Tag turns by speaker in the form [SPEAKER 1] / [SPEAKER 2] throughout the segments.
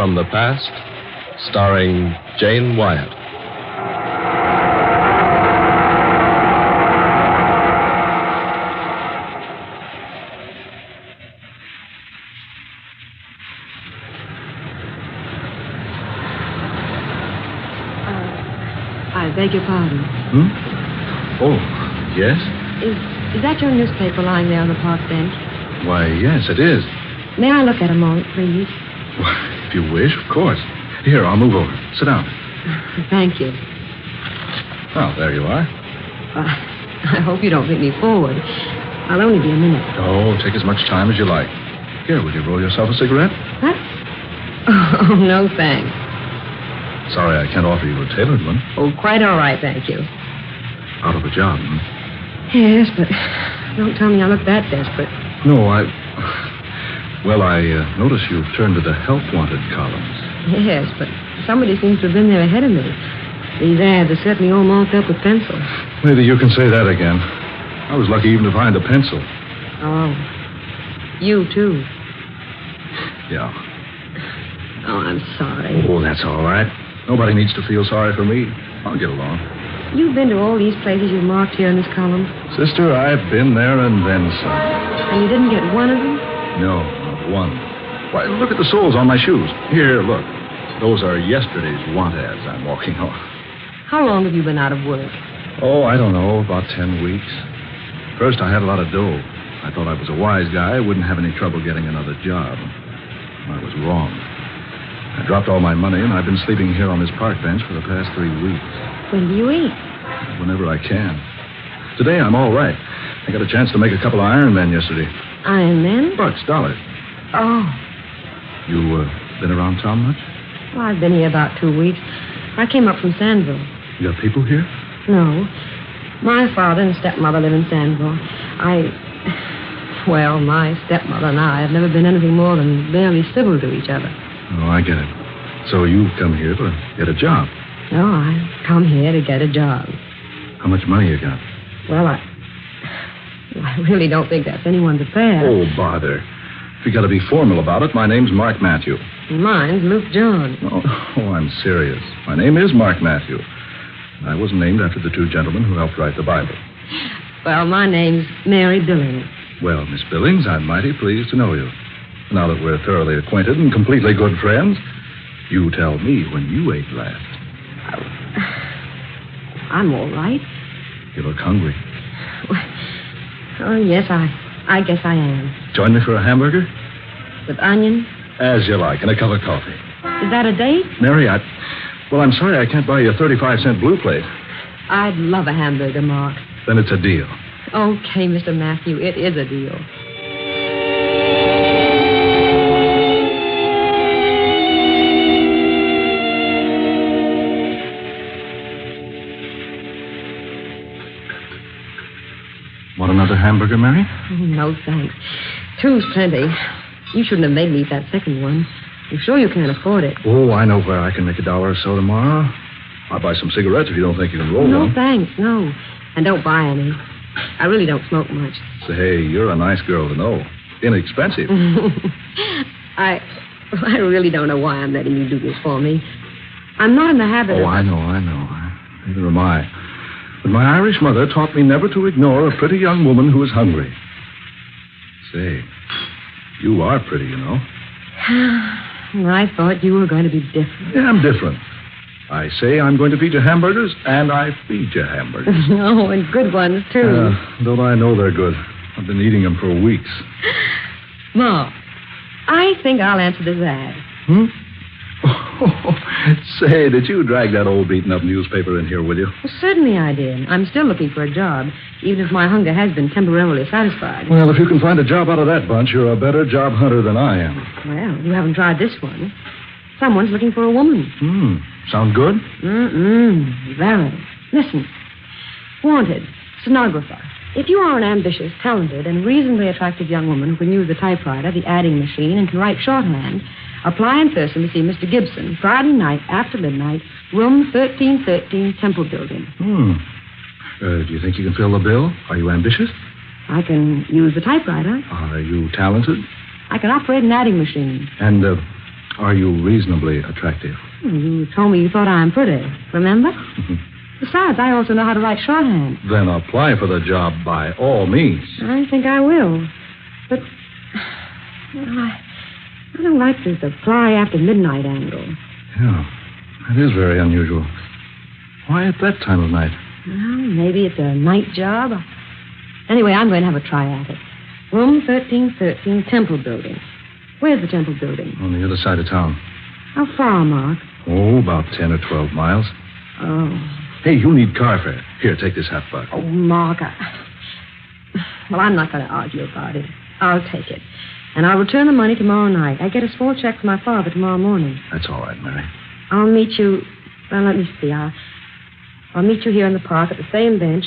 [SPEAKER 1] from the Past, starring Jane Wyatt.
[SPEAKER 2] I beg your pardon.
[SPEAKER 3] Oh, yes?
[SPEAKER 2] Is that your newspaper lying there on the park bench?
[SPEAKER 3] Why, yes, it is.
[SPEAKER 2] May I look at a moment, please?
[SPEAKER 3] Why, if you wish, of course. Here, I'll move over. Sit down.
[SPEAKER 2] Thank you.
[SPEAKER 3] Oh, there you are.
[SPEAKER 2] I hope you don't think me forward. I'll only be a minute.
[SPEAKER 3] Oh, take as much time as you like. Here, will you roll yourself a cigarette?
[SPEAKER 2] What? Oh, no, thanks.
[SPEAKER 3] Sorry, I can't offer you a tailored one.
[SPEAKER 2] Oh, quite all right, thank you.
[SPEAKER 3] Out of a job,
[SPEAKER 2] Yes, but don't tell me I look that desperate.
[SPEAKER 3] No, Well, I notice you've turned to the help wanted columns.
[SPEAKER 2] Yes, but somebody seems to have been there ahead of me. These ads are certainly all marked up with pencil.
[SPEAKER 3] Maybe you can say that again. I was lucky even to find a pencil.
[SPEAKER 2] Oh. You, too.
[SPEAKER 3] Yeah.
[SPEAKER 2] Oh, I'm sorry.
[SPEAKER 3] Oh, that's all right. Nobody needs to feel sorry for me. I'll get along.
[SPEAKER 2] You've been to all these places you've marked here in this column?
[SPEAKER 3] Sister, I've been there and then some.
[SPEAKER 2] And you didn't get one of them?
[SPEAKER 3] No, not one. Why, look at the soles on my shoes. Here, look. Those are yesterday's want ads I'm walking off.
[SPEAKER 2] How long have you been out of work?
[SPEAKER 3] Oh, I don't know, about 10 weeks. First, I had a lot of dough. I thought I was a wise guy. I wouldn't have any trouble getting another job. I was wrong. I dropped all my money, and I've been sleeping here on this park bench for the past 3 weeks.
[SPEAKER 2] When do you eat?
[SPEAKER 3] Whenever I can. Today, I'm all right. I got a chance to make a couple of Iron Men yesterday.
[SPEAKER 2] Iron Men?
[SPEAKER 3] Bucks, dollars.
[SPEAKER 2] Oh.
[SPEAKER 3] You been around town much?
[SPEAKER 2] Well, I've been here about 2 weeks. I came up from Sandville.
[SPEAKER 3] You got people here?
[SPEAKER 2] No. My father and stepmother live in Sandville. Well, my stepmother and I have never been anything more than barely civil to each other.
[SPEAKER 3] Oh, I get it. So you've come here to get a job?
[SPEAKER 2] No, I come here to get a job.
[SPEAKER 3] How much money you got?
[SPEAKER 2] Well, I really don't think that's anyone's affair.
[SPEAKER 3] Oh, bother. If you got to be formal about it, my name's Mark Matthew.
[SPEAKER 2] Mine's Luke John.
[SPEAKER 3] Oh, I'm serious. My name is Mark Matthew. I was named after the two gentlemen who helped write the Bible.
[SPEAKER 2] Well, my name's Mary Billings.
[SPEAKER 3] Well, Miss Billings, I'm mighty pleased to know you. Now that we're thoroughly acquainted and completely good friends, you tell me when you ate last.
[SPEAKER 2] I'm all right.
[SPEAKER 3] You look hungry.
[SPEAKER 2] Oh, yes, I guess I am.
[SPEAKER 3] Join me for a hamburger?
[SPEAKER 2] With onions?
[SPEAKER 3] As you like, and a cup of coffee.
[SPEAKER 2] Is that a date?
[SPEAKER 3] Mary, well, I'm sorry I can't buy you a 35-cent blue plate.
[SPEAKER 2] I'd love a hamburger, Mark.
[SPEAKER 3] Then it's a deal.
[SPEAKER 2] Okay, Mr. Matthew, it is a deal.
[SPEAKER 3] Want another hamburger, Mary?
[SPEAKER 2] Oh, no, thanks. Two's plenty. You shouldn't have made me eat that second one. I'm sure you can't afford it.
[SPEAKER 3] Oh, I know where I can make $1 or so tomorrow. I'll buy some cigarettes if you don't think you can roll
[SPEAKER 2] No,
[SPEAKER 3] one.
[SPEAKER 2] thanks, no. And don't buy any. I really don't smoke much.
[SPEAKER 3] Say, you're a nice girl to know. Inexpensive.
[SPEAKER 2] I really don't know why I'm letting you do this for me. I'm not in the habit of...
[SPEAKER 3] Oh, I know. Neither am I. But my Irish mother taught me never to ignore a pretty young woman who is hungry. Say, you are pretty, you know.
[SPEAKER 2] I thought you were going to be different.
[SPEAKER 3] Yeah, I'm different. I say I'm going to feed you hamburgers, and I feed you hamburgers.
[SPEAKER 2] Oh, and good ones, too.
[SPEAKER 3] Don't I know they're good? I've been eating them for weeks.
[SPEAKER 2] Ma, I think I'll answer this ad.
[SPEAKER 3] Say, did you drag that old beaten-up newspaper in here with you?
[SPEAKER 2] Well, certainly I did. I'm still looking for a job, even if my hunger has been temporarily satisfied.
[SPEAKER 3] Well, if you can find a job out of that bunch, you're a better job hunter than I am.
[SPEAKER 2] Well, you haven't tried this one. Someone's looking for a woman.
[SPEAKER 3] Sound good?
[SPEAKER 2] Very. Listen. Wanted. Stenographer. If you are an ambitious, talented, and reasonably attractive young woman who can use the typewriter, the adding machine, and can write shorthand, apply in person to see Mr. Gibson, Friday night after midnight, room 1313, Temple Building.
[SPEAKER 3] Do you think you can fill the bill? Are you ambitious?
[SPEAKER 2] I can use the typewriter.
[SPEAKER 3] Are you talented?
[SPEAKER 2] I can operate an adding machine.
[SPEAKER 3] And Are you reasonably attractive?
[SPEAKER 2] You told me you thought I'm pretty, remember? Besides, I also know how to write shorthand.
[SPEAKER 3] Then apply for the job by all means.
[SPEAKER 2] I think I will. But I don't like this apply after midnight angle.
[SPEAKER 3] Yeah, that is very unusual. Why at that time of night?
[SPEAKER 2] Well, maybe it's a night job. Anyway, I'm going to have a try at it. Room 1313, Temple Building. Where's the Temple Building?
[SPEAKER 3] On the other side of town.
[SPEAKER 2] How far, Mark?
[SPEAKER 3] Oh, about 10 or 12 miles.
[SPEAKER 2] Oh.
[SPEAKER 3] Hey, you need car fare. Here, take this $50.
[SPEAKER 2] Oh, Mark, Well, I'm not going to argue about it. I'll take it. And I'll return the money tomorrow night. I get a small check from my father tomorrow morning.
[SPEAKER 3] That's all right, Mary.
[SPEAKER 2] I'll meet you... Well, let me see. I'll meet you here in the park at the same bench,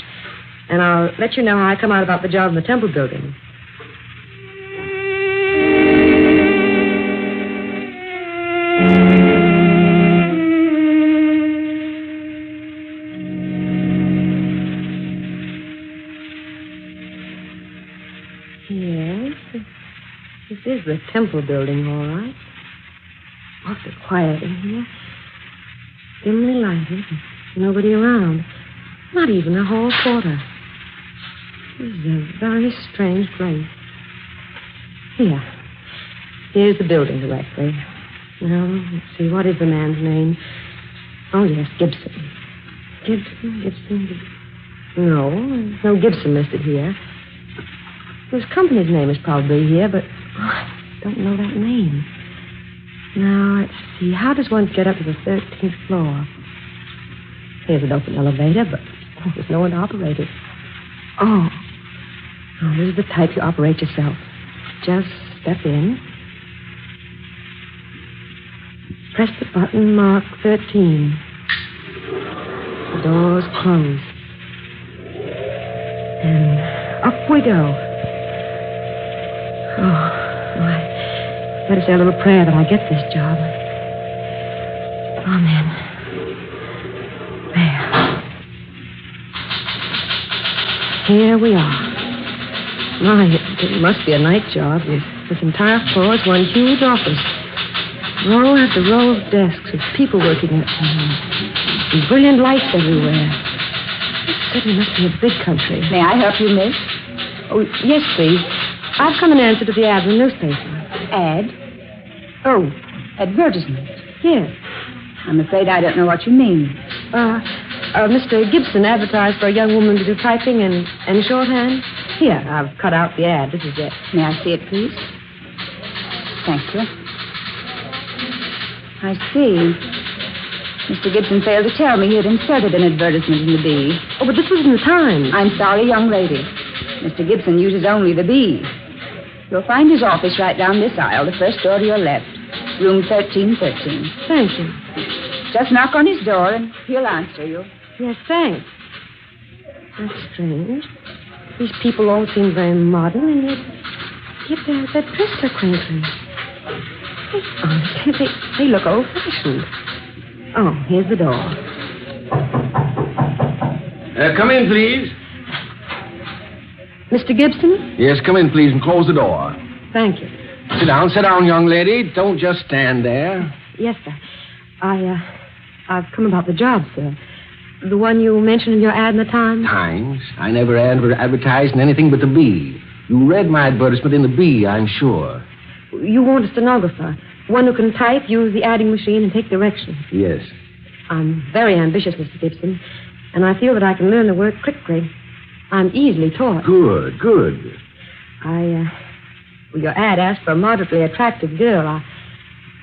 [SPEAKER 2] and I'll let you know how I come out about the job in the Temple Building. Yes, this is the Temple Building, all right. Awfully quiet in here. Dimly lighted. Nobody around. Not even a hall porter. This is a very strange place. Here's the building directly. Now, let's see, what is the man's name? Oh, yes, Gibson. Gibson. No, there's no Gibson listed here. His company's name is probably here, but I don't know that name. Now, let's see, how does one get up to the 13th floor? Here's an open elevator, but there's no one to operate it. Oh, this is the type you operate yourself. Just step in. Press the button marked 13. The door's closed. And up we go. Oh, I better say a little prayer that I get this job. Amen. There. Here we are. My, it must be a night job. This entire floor is one huge office. Row after row of desks with people working at them. And brilliant lights everywhere. This certainly must be a big country.
[SPEAKER 4] May I help you, miss?
[SPEAKER 2] Oh, yes, please. I've come in answer to the ad in the newspaper.
[SPEAKER 4] Ad?
[SPEAKER 2] Oh,
[SPEAKER 4] Advertisement.
[SPEAKER 2] yes.
[SPEAKER 4] I'm afraid I don't know what you mean.
[SPEAKER 2] Mr. Gibson advertised for a young woman to do typing and shorthand. Here, I've cut out the ad. This is it.
[SPEAKER 4] May I see it, please? Thank you. I see. Mr. Gibson failed to tell me he had inserted an advertisement in the B.
[SPEAKER 2] Oh, but this was in the Times.
[SPEAKER 4] I'm sorry, young lady. Mr. Gibson uses only the B. You'll find his office right down this aisle, the first door to your left. Room 1313.
[SPEAKER 2] Thank you.
[SPEAKER 4] Just knock on his door and he'll answer you.
[SPEAKER 2] Yes, thanks. That's strange. These people all seem very modern, and yet they're dressed so quaintly. Honestly, they look old-fashioned. Oh, here's the door.
[SPEAKER 5] Come in, please.
[SPEAKER 2] Mr. Gibson?
[SPEAKER 5] Yes, come in, please, and close the door.
[SPEAKER 2] Thank you.
[SPEAKER 5] Sit down, young lady. Don't just stand there.
[SPEAKER 2] Yes, sir. I've come about the job, sir. The one you mentioned in your ad in the Times?
[SPEAKER 5] Times? I never advertised in anything but the B. You read my advertisement in the B, I'm sure.
[SPEAKER 2] You want a stenographer, one who can type, use the adding machine, and take directions.
[SPEAKER 5] Yes.
[SPEAKER 2] I'm very ambitious, Mr. Gibson, and I feel that I can learn the work quickly. I'm easily taught.
[SPEAKER 5] Good.
[SPEAKER 2] Your ad asked for a moderately attractive girl.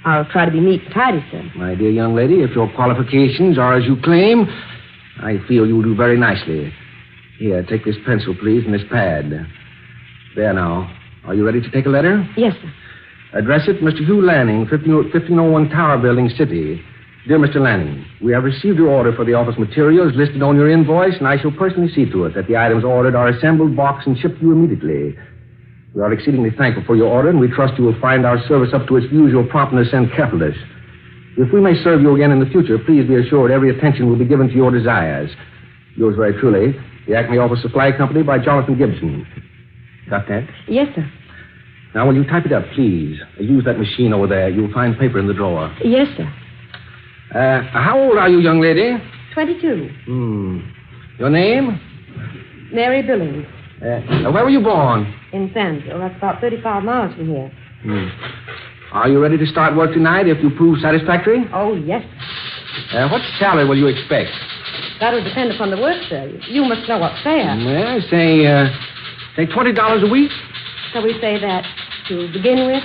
[SPEAKER 2] I'll try to be neat and tidy, sir.
[SPEAKER 5] My dear young lady, if your qualifications are as you claim, I feel you'll do very nicely. Here, take this pencil, please, and this pad. There now. Are you ready to take a letter?
[SPEAKER 2] Yes, sir.
[SPEAKER 5] Address it, Mr. Hugh Lanning, 1501 Tower Building, City. Dear Mr. Lanning, we have received your order for the office materials listed on your invoice, and I shall personally see to it that the items ordered are assembled, boxed, and shipped to you immediately. We are exceedingly thankful for your order, and we trust you will find our service up to its usual promptness and carefulness. If we may serve you again in the future, please be assured every attention will be given to your desires. Yours very truly, the Acme Office Supply Company by Jonathan Gibson. Got that?
[SPEAKER 2] Yes, sir.
[SPEAKER 5] Now, when you type it up, please, use that machine over there. You'll find paper in the drawer.
[SPEAKER 2] Yes, sir.
[SPEAKER 5] How old are you, young lady?
[SPEAKER 2] 22.
[SPEAKER 5] Your name?
[SPEAKER 2] Mary Billings.
[SPEAKER 5] Where were you born?
[SPEAKER 2] In Sandville. That's about 35 miles from here.
[SPEAKER 5] Are you ready to start work tonight if you prove satisfactory?
[SPEAKER 2] Oh, yes.
[SPEAKER 5] What salary will you expect?
[SPEAKER 2] That'll depend upon the work, sir. You must know what's fair.
[SPEAKER 5] Well, say $20 a week.
[SPEAKER 2] Shall we say that to begin with?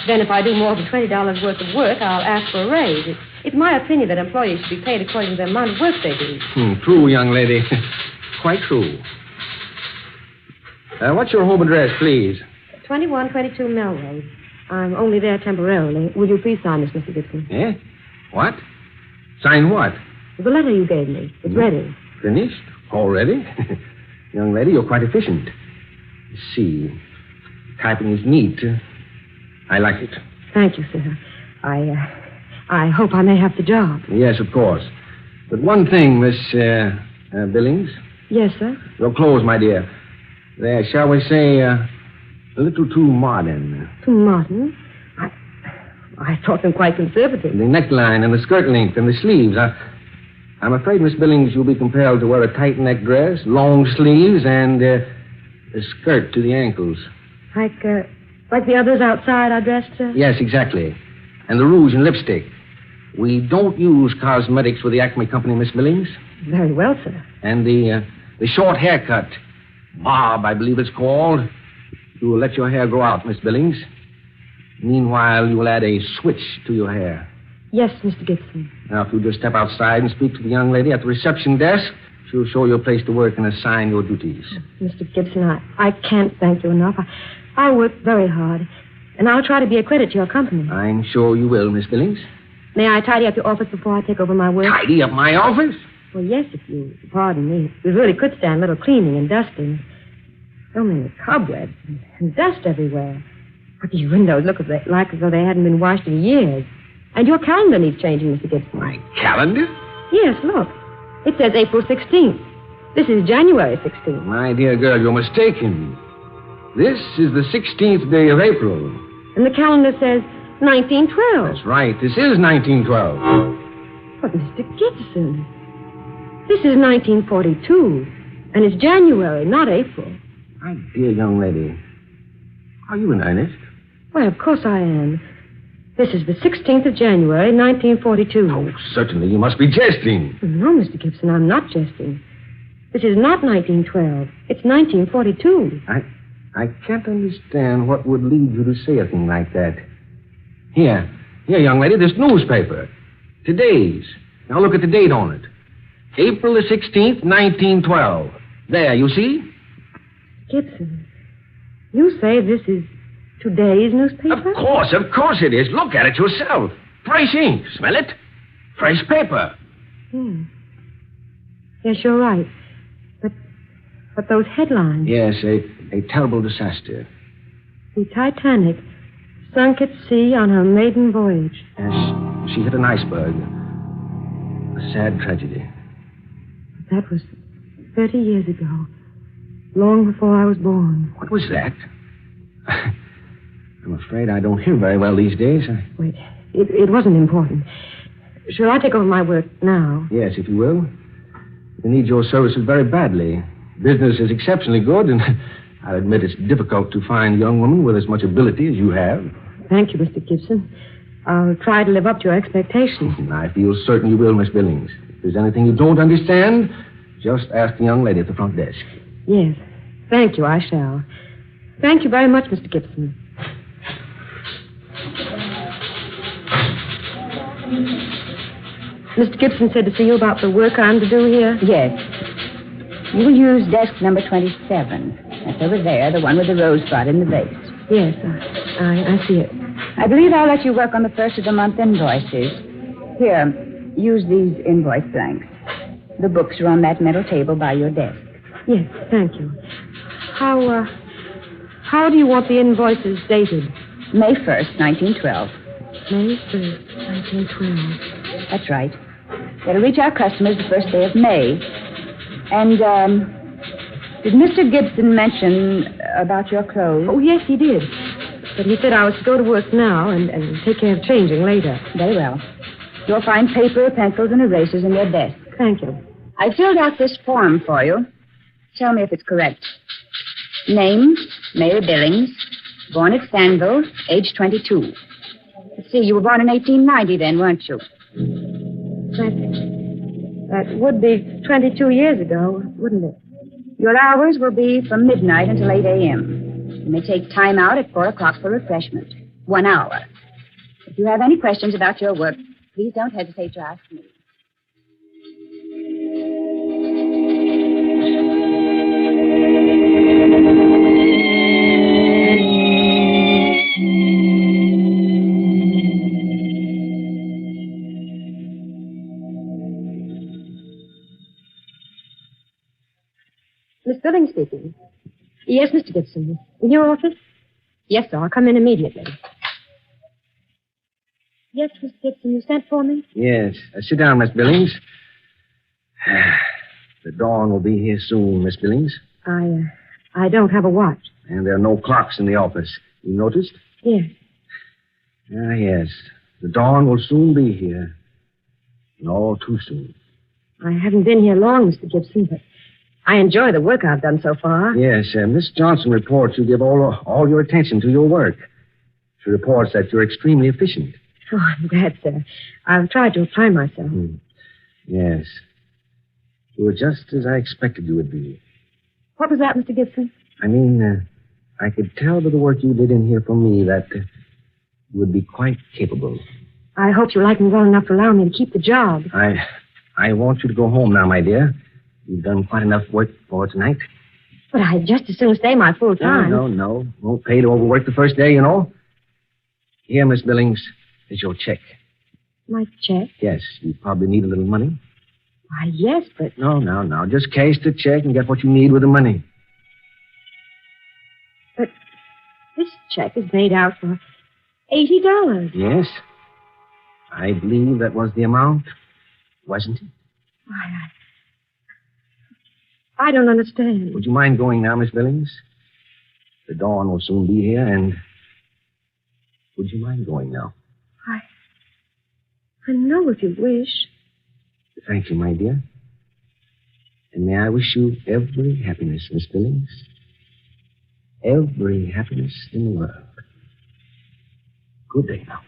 [SPEAKER 2] Then if I do more than $20 worth of work, I'll ask for a raise. It's my opinion that employees should be paid according to the amount of work they do.
[SPEAKER 5] True, young lady. Quite true. What's your home address, please?
[SPEAKER 2] 2122 Melrose. I'm only there temporarily. Will you please sign this, Mr. Gibson?
[SPEAKER 5] Eh? What? Sign what?
[SPEAKER 2] The letter you gave me. It's ready.
[SPEAKER 5] Finished? Already? Young lady, you're quite efficient. You see, typing is neat. I like it.
[SPEAKER 2] Thank you, sir. I hope I may have the job.
[SPEAKER 5] Yes, of course. But one thing, Miss Billings.
[SPEAKER 2] Yes, sir?
[SPEAKER 5] Your clothes, my dear. They're, shall we say, a little too modern.
[SPEAKER 2] Too modern? I thought them quite conservative.
[SPEAKER 5] The neckline and the skirt length and the sleeves. I'm afraid, Miss Billings, you'll be compelled to wear a tight neck dress, long sleeves, and a skirt to the ankles.
[SPEAKER 2] Like the others outside are dressed, sir?
[SPEAKER 5] Yes, exactly. And the rouge and lipstick. We don't use cosmetics with the Acme Company, Miss Billings.
[SPEAKER 2] Very well, sir.
[SPEAKER 5] And the short haircut. Bob, I believe it's called. You will let your hair grow out, Miss Billings. Meanwhile, you will add a switch to your hair.
[SPEAKER 2] Yes, Mr. Gibson.
[SPEAKER 5] Now, if you just step outside and speak to the young lady at the reception desk, she'll show you a place to work and assign your duties.
[SPEAKER 2] Mr. Gibson, I can't thank you enough. I'll work very hard, and I'll try to be a credit to your company.
[SPEAKER 5] I'm sure you will, Miss Billings.
[SPEAKER 2] May I tidy up your office before I take over my work?
[SPEAKER 5] Tidy up my office?
[SPEAKER 2] Well, yes, if you pardon me. We really could stand a little cleaning and dusting. So many cobwebs and dust everywhere. But these windows look like as though they hadn't been washed in years. And your calendar needs changing, Mr. Gibson.
[SPEAKER 5] My calendar?
[SPEAKER 2] Yes, look. It says April 16th. This is January 16th.
[SPEAKER 5] My dear girl, you're mistaken. This is the 16th day of April.
[SPEAKER 2] And the calendar says 1912.
[SPEAKER 5] That's right. This is 1912.
[SPEAKER 2] But, Mr. Gibson, this is 1942. And it's January, not April.
[SPEAKER 5] My dear young lady, are you in earnest?
[SPEAKER 2] Why, of course I am. This is the 16th of January, 1942.
[SPEAKER 5] Oh, certainly. You must be jesting.
[SPEAKER 2] No, Mr. Gibson, I'm not jesting. This is not 1912. It's 1942.
[SPEAKER 5] I can't understand what would lead you to say a thing like that. Here, young lady, this newspaper. Today's. Now look at the date on it. April the 16th, 1912. There, you see?
[SPEAKER 2] Gibson, you say this is today's newspaper?
[SPEAKER 5] Of course it is. Look at it yourself. Fresh ink. Smell it? Fresh paper.
[SPEAKER 2] Yes, you're right. But those headlines.
[SPEAKER 5] Yes, a terrible disaster.
[SPEAKER 2] The Titanic sunk at sea on her maiden voyage.
[SPEAKER 5] Yes, she hit an iceberg. A sad tragedy.
[SPEAKER 2] That was 30 years ago. Long before I was born.
[SPEAKER 5] What was that? I'm afraid I don't hear very well these days.
[SPEAKER 2] Wait, it wasn't important. Shall I take over my work now?
[SPEAKER 5] Yes, if you will. We need your services very badly. Business is exceptionally good, and I'll admit it's difficult to find a young woman with as much ability as you have.
[SPEAKER 2] Thank you, Mr. Gibson. I'll try to live up to your expectations.
[SPEAKER 5] I feel certain you will, Miss Billings. If there's anything you don't understand, just ask the young lady at the front desk.
[SPEAKER 2] Yes. Thank you, I shall. Thank you very much, Mr. Gibson. Mr. Gibson said to see you about the work I'm to do here?
[SPEAKER 4] Yes. You will use desk number 27. That's over there, the one with the rosebud in the vase.
[SPEAKER 2] Yes, I see it.
[SPEAKER 4] I believe I'll let you work on the first of the month invoices. Here, use these invoice blanks. The books are on that metal table by your desk.
[SPEAKER 2] Yes, thank you. How do you want the invoices dated?
[SPEAKER 4] May 1st, 1912.
[SPEAKER 2] May 1st, 1912.
[SPEAKER 4] That's right. That'll reach our customers the first day of May. And, did Mr. Gibson mention about your clothes?
[SPEAKER 2] Oh, yes, he did. but he said I was to go to work now and take care of changing later.
[SPEAKER 4] Very well. You'll find paper, pencils, and erasers in your desk.
[SPEAKER 2] Thank you.
[SPEAKER 4] I filled out this form for you. Tell me if it's correct. Name, Mary Billings. Born at Stanville, age 22. Let's see, you were born in 1890 then, weren't you?
[SPEAKER 2] That would be 22 years ago, wouldn't it?
[SPEAKER 4] Your hours will be from midnight until 8 a.m. You may take time out at 4 o'clock for refreshment. 1 hour. If you have any questions about your work, please don't hesitate to ask me.
[SPEAKER 2] Miss Billings speaking. Yes, Mr. Gibson. In your office? Yes, sir. I'll come in immediately. Yes, Mr. Gibson, you sent for me?
[SPEAKER 5] Yes. Sit down, Miss Billings. The dawn will be here soon, Miss Billings.
[SPEAKER 2] I don't have a watch.
[SPEAKER 5] And there are no clocks in the office. You noticed?
[SPEAKER 2] Yes.
[SPEAKER 5] Yes. The dawn will soon be here. And all too soon.
[SPEAKER 2] I haven't been here long, Mr. Gibson, but I enjoy the work I've done so far.
[SPEAKER 5] Yes, Miss Johnson reports you give all your attention to your work. She reports that you're extremely efficient.
[SPEAKER 2] Oh, I'm glad, sir. I've tried to apply myself.
[SPEAKER 5] Yes. You were just as I expected you would be.
[SPEAKER 2] What was that, Mr. Gibson?
[SPEAKER 5] I mean, I could tell by the work you did in here for me that you would be quite capable.
[SPEAKER 2] I hope you like me well enough to allow me to keep the job.
[SPEAKER 5] I want you to go home now, my dear. You've done quite enough work for tonight.
[SPEAKER 2] But I'd just as soon stay my full time.
[SPEAKER 5] No. Won't pay to overwork the first day, you know. Here, Miss Billings, is your check.
[SPEAKER 2] My check?
[SPEAKER 5] Yes, you probably need a little money.
[SPEAKER 2] Why, yes, but...
[SPEAKER 5] No. Just cash the check and get what you need with the money.
[SPEAKER 2] But this check is made out for $80.
[SPEAKER 5] Yes. I believe that was the amount, wasn't it?
[SPEAKER 2] Why, I don't understand.
[SPEAKER 5] Would you mind going now, Miss Billings? The dawn will soon be here, and... Would you mind going now?
[SPEAKER 2] I know if you wish.
[SPEAKER 5] Thank you, my dear. And may I wish you every happiness, Miss Billings. Every happiness in the world. Good day now.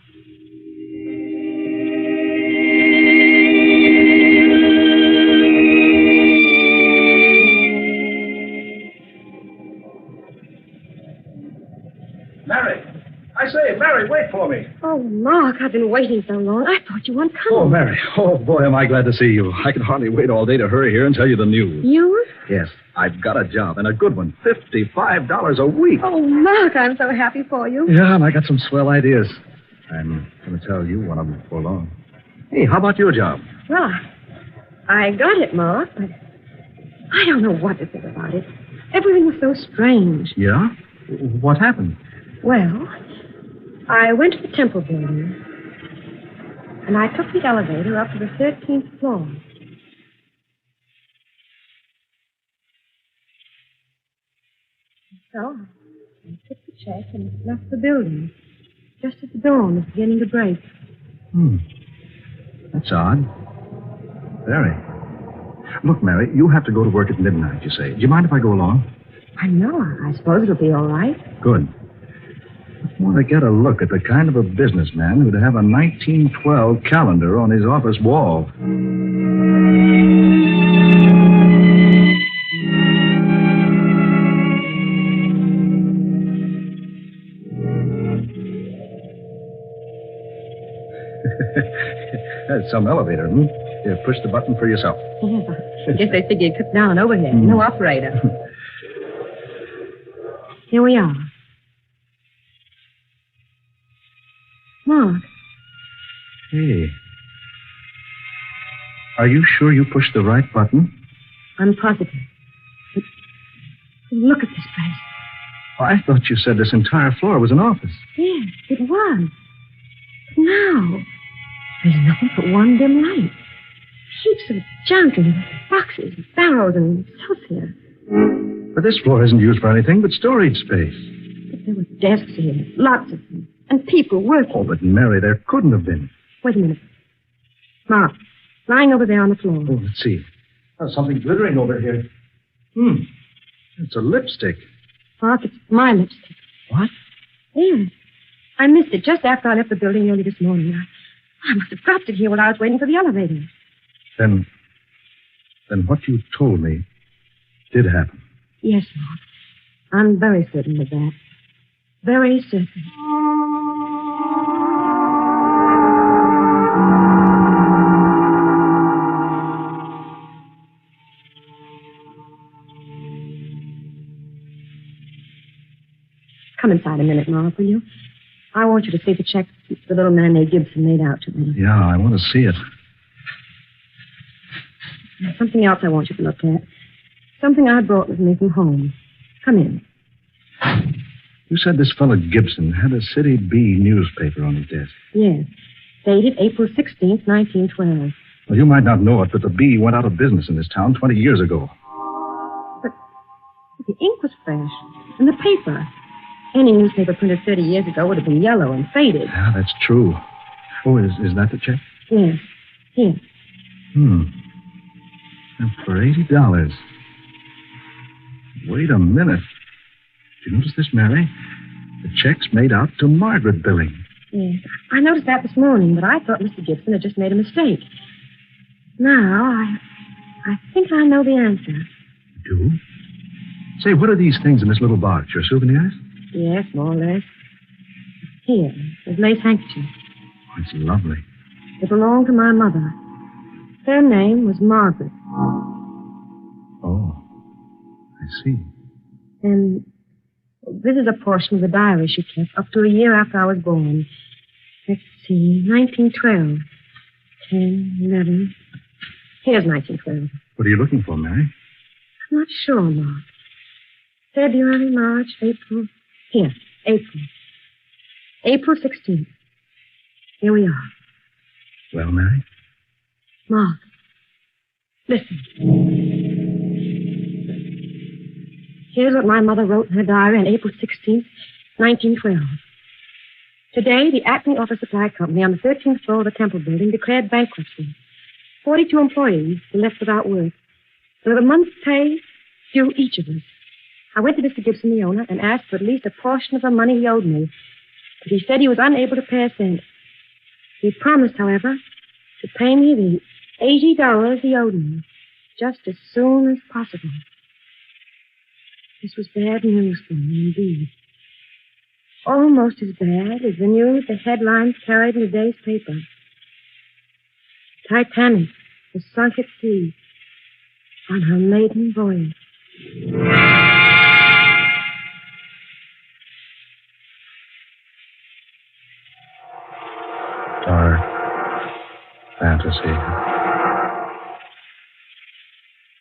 [SPEAKER 3] Mary, wait for me.
[SPEAKER 2] Oh, Mark, I've been waiting so long. I thought you weren't coming.
[SPEAKER 3] Oh, Mary. Oh, boy, am I glad to see you. I can hardly wait all day to hurry here and tell you the news.
[SPEAKER 2] News?
[SPEAKER 3] Yes, I've got a job, and a good one. $55 a week.
[SPEAKER 2] Oh, Mark, I'm so happy for you.
[SPEAKER 3] Yeah, and I got some swell ideas. I'm going to tell you one of them before long. Hey, how about your job?
[SPEAKER 2] Well, I got it, Mark, but I don't know what to think about it. Everything was so strange.
[SPEAKER 3] Yeah? What happened?
[SPEAKER 2] Well, I went to the Temple building, and I took the elevator up to the 13th floor. So I took the check and left the building, just as the dawn was beginning to break.
[SPEAKER 3] That's odd. Very. Look, Mary, you have to go to work at midnight, you say. Do you mind if I go along?
[SPEAKER 2] I know. I suppose it'll be all right.
[SPEAKER 3] Good. I want to get a look at the kind of a businessman who'd have a 1912 calendar on his office wall. That's some elevator, Here, push the button for yourself.
[SPEAKER 2] I guess they figured it took down an overhead. No operator. Here we are. Mark.
[SPEAKER 3] Hey. Are you sure you pushed the right button?
[SPEAKER 2] I'm positive. But look at this place.
[SPEAKER 3] I thought you said this entire floor was an office.
[SPEAKER 2] Yes, it was. But now, there's nothing but one dim light. Heaps of junk and boxes, barrels, and so forth.
[SPEAKER 3] But this floor isn't used for anything but storage space.
[SPEAKER 2] But There were desks here, lots of them, and people working.
[SPEAKER 3] Oh, but Mary, there couldn't have been.
[SPEAKER 2] Wait a minute. Mark, lying over there on the floor.
[SPEAKER 3] Oh, let's see. Oh, something glittering over here. It's a lipstick.
[SPEAKER 2] Mark, it's my lipstick.
[SPEAKER 3] What?
[SPEAKER 2] Yes. I missed it just after I left the building early this morning. I must have dropped it here while I was waiting for the elevator.
[SPEAKER 3] Then what you told me did happen.
[SPEAKER 2] Yes, Mark. I'm very certain of that. Very certain. Come inside a minute, Mark, will you? I want you to see the check the little man named Gibson made out to me.
[SPEAKER 3] Yeah, I want to see it.
[SPEAKER 2] There's something else I want you to look at. Something I brought with me from home. Come in.
[SPEAKER 3] You said this fellow Gibson had a City B newspaper on his desk.
[SPEAKER 2] Yes. Dated April 16th, 1912.
[SPEAKER 3] Well, you might not know it, but the B went out of business in this town 20 years ago.
[SPEAKER 2] But the ink was fresh. And the paper. Any newspaper printed 30 years ago would have been yellow and faded.
[SPEAKER 3] Yeah, that's true. Oh, is that the check?
[SPEAKER 2] Yes. Here.
[SPEAKER 3] And for $80. Wait a minute. Did you notice this, Mary? The check's made out to Margaret Billing.
[SPEAKER 2] Yes. I noticed that this morning, but I thought Mr. Gibson had just made a mistake. Now, I think I know the answer.
[SPEAKER 3] You do? Say, what are these things in this little box? Your souvenirs?
[SPEAKER 2] Yes, more or less. Here, this lace handkerchief.
[SPEAKER 3] Oh, it's lovely.
[SPEAKER 2] It belonged to my mother. Her name was Margaret.
[SPEAKER 3] Oh, I see.
[SPEAKER 2] And this is a portion of the diary she kept up to a year after I was born. Let's see, 1912. 10, 11. Here's 1912.
[SPEAKER 3] What are you looking for, Mary?
[SPEAKER 2] I'm not sure, Mark. February, March, April. Here, April. April 16th. Here we are.
[SPEAKER 3] Well, Mary?
[SPEAKER 2] Mark, listen. Here's what my mother wrote in her diary on April 16th, 1912. Today, the Acme Office Supply Company on the 13th floor of the Temple Building declared bankruptcy. 42 employees were left without work. So the month's pay due each of us. I went to Mr. Gibson, the owner, and asked for at least a portion of the money he owed me. But he said he was unable to pay a cent. He promised, however, to pay me the $80 he owed me just as soon as possible. This was bad news for me, indeed. Almost as bad as the news the headlines carried in the day's paper. Titanic was sunk at sea on her maiden voyage.
[SPEAKER 3] Dark fantasy.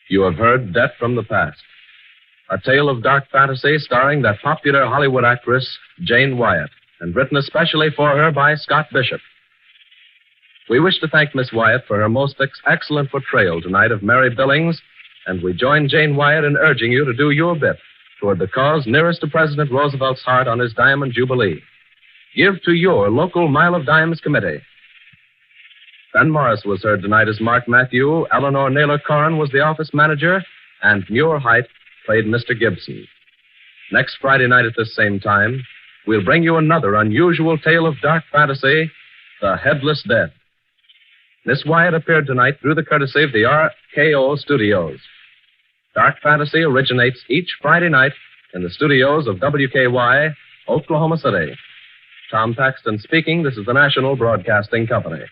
[SPEAKER 1] You have heard Death from the Past, a tale of dark fantasy starring that popular Hollywood actress, Jane Wyatt, and written especially for her by Scott Bishop. We wish to thank Miss Wyatt for her most excellent portrayal tonight of Mary Billings, and we join Jane Wyatt in urging you to do your bit toward the cause nearest to President Roosevelt's heart on his Diamond Jubilee. Give to your local Mile of Dimes committee. Ben Morris was heard tonight as Mark Matthew, Eleanor Naylor Corrin was the office manager, and Muir Height played Mr. Gibson. Next Friday night at this same time, we'll bring you another unusual tale of dark fantasy, The Headless Dead. Miss Wyatt appeared tonight through the courtesy of the RKO Studios. Dark fantasy originates each Friday night in the studios of WKY, Oklahoma City. Tom Paxton speaking. This is the National Broadcasting Company.